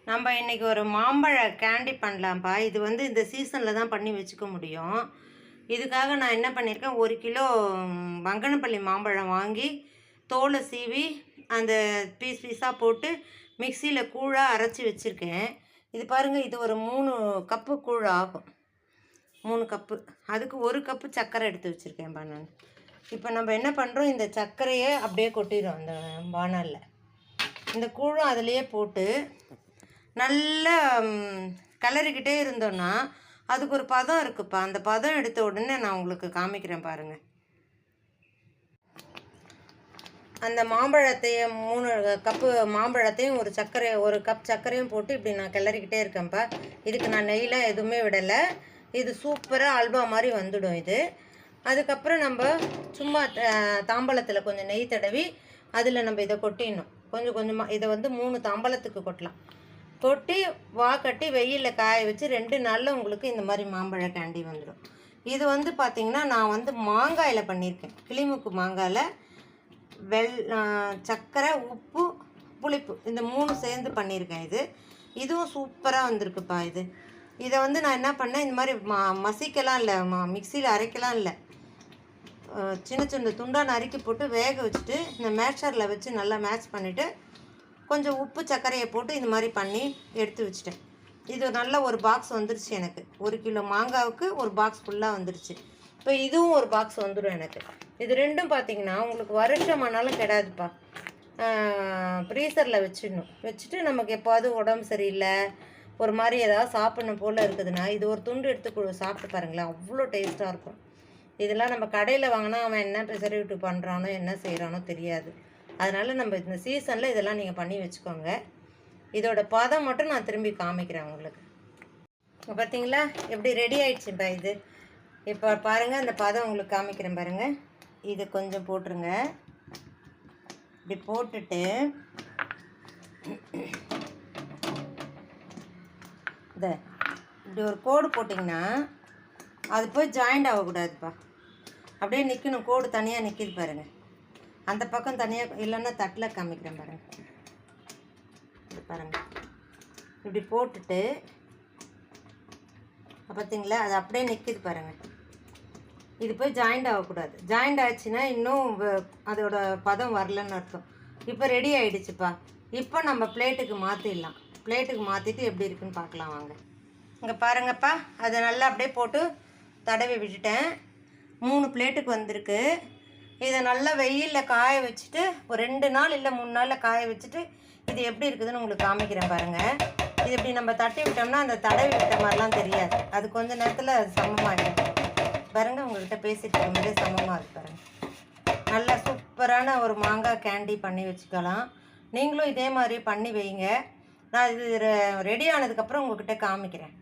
நம்ம இன்றைக்கி ஒரு மாம்பழ கேண்டி பண்ணலாம்ப்பா. இது வந்து இந்த சீசனில் தான் பண்ணி வச்சுக்க முடியும். இதுக்காக நான் என்ன பண்ணியிருக்கேன், 1 கிலோ பங்கனப்பள்ளி மாம்பழம் வாங்கி தோலை சீவி அந்த பீஸ் பீஸாக போட்டு மிக்சியில் கூழாக அரைச்சி வச்சுருக்கேன். இது பாருங்கள், இது ஒரு 3 கப்பு கூழ் ஆகும். 3 கப்பு. அதுக்கு 1 கப்பு சர்க்கரை எடுத்து வச்சுருக்கேன்ப்பா நான். இப்போ நம்ம என்ன பண்ணுறோம், இந்த சர்க்கரையை அப்படியே கொட்டிடுறோம் அந்த வானலில். இந்த கூழும் அதிலையே போட்டு நல்லா கிளறிக்கிட்டே இருந்தோன்னா அதுக்கு ஒரு பதம் இருக்குப்பா. அந்த பதம் எடுத்த உடனே நான் உங்களுக்கு காமிக்கிறேன் பாருங்கள். அந்த மாம்பழத்தையும் 3 கப்பு மாம்பழத்தையும் ஒரு கப் சர்க்கரையும் போட்டு இப்படி நான் கிளறிக்கிட்டே இருக்கேன்ப்பா. இதுக்கு நான் நெய்லாம் எதுவுமே விடலை. இது சூப்பராக அல்வா மாதிரி வந்துடும் இது. அதுக்கப்புறம் நம்ம சும்மா தாம்பழத்தில் கொஞ்சம் நெய் தடவி அதில் நம்ம இதை கொட்டிடணும். கொஞ்சம் கொஞ்சமாக இதை வந்து 3 தாம்பழத்துக்கு கொட்டலாம். கொட்டி கட்டி வெயிலில் காய வச்சு 2 நாளில் உங்களுக்கு இந்த மாதிரி மாம்பழ கேண்டி வந்துடும். இது வந்து பார்த்திங்கன்னா நான் வந்து மாங்காயில் பண்ணியிருக்கேன். கிளிமுக்கு மாங்காயில் சர்க்கரை, உப்பு, புளிப்பு இந்த 3 சேர்ந்து பண்ணியிருக்கேன். இதுவும் சூப்பராக வந்திருக்குப்பா. இதை வந்து நான் என்ன பண்ணேன், இந்த மாதிரி மசிக்கலாம் இல்லை, மிக்சியில் அரைக்கலாம் இல்லை, சின்ன சின்ன துண்டாக நறுக்கி போட்டு வேக வச்சுட்டு இந்த மேட்சரில் வச்சு நல்லா மேட்ச் பண்ணிவிட்டு கொஞ்சம் உப்பு சர்க்கரையை போட்டு இந்த மாதிரி பண்ணி எடுத்து வச்சுட்டேன். இது நல்ல ஒரு பாக்ஸ் வந்துருச்சு எனக்கு. 1 கிலோ மாங்காவுக்கு ஒரு பாக்ஸ் ஃபுல்லாக வந்துருச்சு. இப்போ இதுவும் ஒரு பாக்ஸ் வந்துடும் எனக்கு. இது ரெண்டும் பார்த்திங்கன்னா உங்களுக்கு வருஷமானாலும் கெடாதுப்பா. ஃப்ரீசரில் வச்சுட்டு நமக்கு எப்போது உடம்பு சரியில்லை, ஒரு மாதிரி ஏதாவது சாப்பிடணும் போல் இருக்குதுன்னா இது ஒரு துண்டு எடுத்து சாப்பிட்டு பாருங்களேன், அவ்வளோ டேஸ்ட்டாக இருக்கும். இதெல்லாம் நம்ம கடையில் வாங்கினா அவன் என்ன ப்ரிசர்வேட்டிவ் பண்ணுறானோ என்ன செய்கிறானோ தெரியாது. அதனால் நம்ம இந்த சீசனில் இதெல்லாம் நீங்கள் பண்ணி வச்சுக்கோங்க. இதோட பதம் மட்டும் நான் திரும்பி காமிக்கிறேன் உங்களுக்கு. பார்த்தீங்களா எப்படி ரெடி ஆகிடுச்சுப்பா இது. இப்போ பாருங்கள், அந்த பதம் உங்களுக்கு காமிக்கிறேன் பாருங்கள். இது கொஞ்சம் போட்டுருங்க. இப்படி போட்டுட்டு இப்படி ஒரு கோடு போட்டிங்கன்னா அது போய் ஜாயிண்ட் ஆகக்கூடாதுப்பா. அப்படியே நிற்கணும். கோடு தனியாக நிற்கிது பாருங்கள். அந்த பக்கம் தனியாக, இல்லைன்னா தட்டில் காமிக்கிறேன் பாருங்கள். பாருங்கள், இப்படி போட்டுட்டு பார்த்தீங்களா, அது அப்படியே நிற்கிது பாருங்கள். இது போய் ஜாயிண்ட் ஆகக்கூடாது. ஜாயிண்ட் ஆச்சுன்னா இன்னும் அதோட பதம் வரலன்னு அர்த்தம். இப்போ ரெடி ஆகிடுச்சுப்பா. இப்போ நம்ம பிளேட்டுக்கு மாற்றிடலாம். பிளேட்டுக்கு மாற்றிட்டு எப்படி இருக்குன்னு பார்க்கலாம் வாங்க. இங்கே பாருங்கப்பா, அதை நல்லா அப்படியே போட்டு தடவி விட்டுட்டேன். 3 பிளேட்டுக்கு வந்திருக்கு. இதை நல்லா வெயிலில் காய வச்சுட்டு ஒரு 2 நாள் இல்லை 3 நாளில் காய வச்சுட்டு இது எப்படி இருக்குதுன்னு உங்களுக்கு காமிக்கிறேன் பாருங்கள். இது இப்படி நம்ம தட்டி விட்டோம்னா அந்த தடவி விட்ட மாதிரிலாம் தெரியாது. அது கொஞ்சம் நேரத்தில் அது சமமாகிடும் பாருங்கள். உங்கள்கிட்ட பேசிட்டு இருக்கும்போதே சமமாக இருக்கு பாருங்கள். நல்லா சூப்பரான ஒரு மாங்காய் கேண்டி பண்ணி வச்சுக்கலாம். நீங்களும் இதே மாதிரி பண்ணி வைங்க. நான் இது ரெடி ஆனதுக்கப்புறம் உங்கள்கிட்ட காமிக்கிறேன்.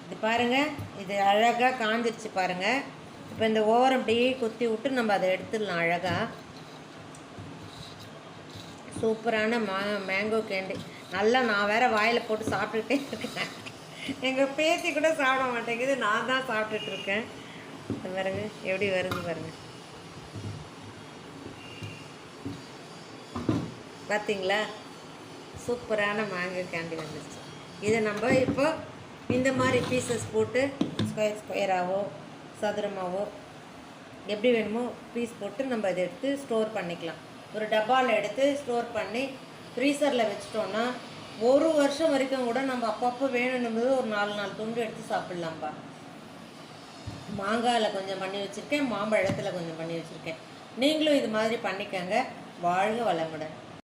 இது பாருங்கள், இது அழகாக காஞ்சிருச்சு பாருங்கள். இப்போ இந்த ஓரம் அப்படியே குத்தி விட்டு நம்ம அதை எடுத்துடலாம் அழகாக. சூப்பரான மேங்கோ கேண்டி. நல்லா நான் வேறு வாயில் போட்டு சாப்பிட்டுட்டே இருக்கேன். எங்கள் பேத்தி கூட சாப்பிட மாட்டேங்குது, நான் தான் சாப்பிட்டுட்ருக்கேன். பாருங்க எப்படி வருது பாருங்கள். பார்த்தீங்களா, சூப்பரான மேங்கோ கேண்டி வந்துருச்சு. இதை நம்ம இப்போ இந்த மாதிரி பீசஸ் போட்டு ஸ்கொயராகவோ சதுரமாகவோ எப்படி வேணுமோ பீஸ் போட்டு நம்ம இதை எடுத்து ஸ்டோர் பண்ணிக்கலாம். ஒரு டப்பாவில் எடுத்து ஸ்டோர் பண்ணி ஃப்ரீசரில் வச்சிட்டோன்னா 1 வருஷம் வரைக்கும் கூட நம்ம அப்பப்போ வேணும்போது ஒரு 4 துண்டு எடுத்து சாப்பிட்லாம்ப்பா. மாங்காயில் கொஞ்சம் பண்ணி வச்சுருக்கேன், மாம்பழத்தில் கொஞ்சம் பண்ணி வச்சுருக்கேன். நீங்களும் இது மாதிரி பண்ணிக்கோங்க. வாழ்க வளமுடன்.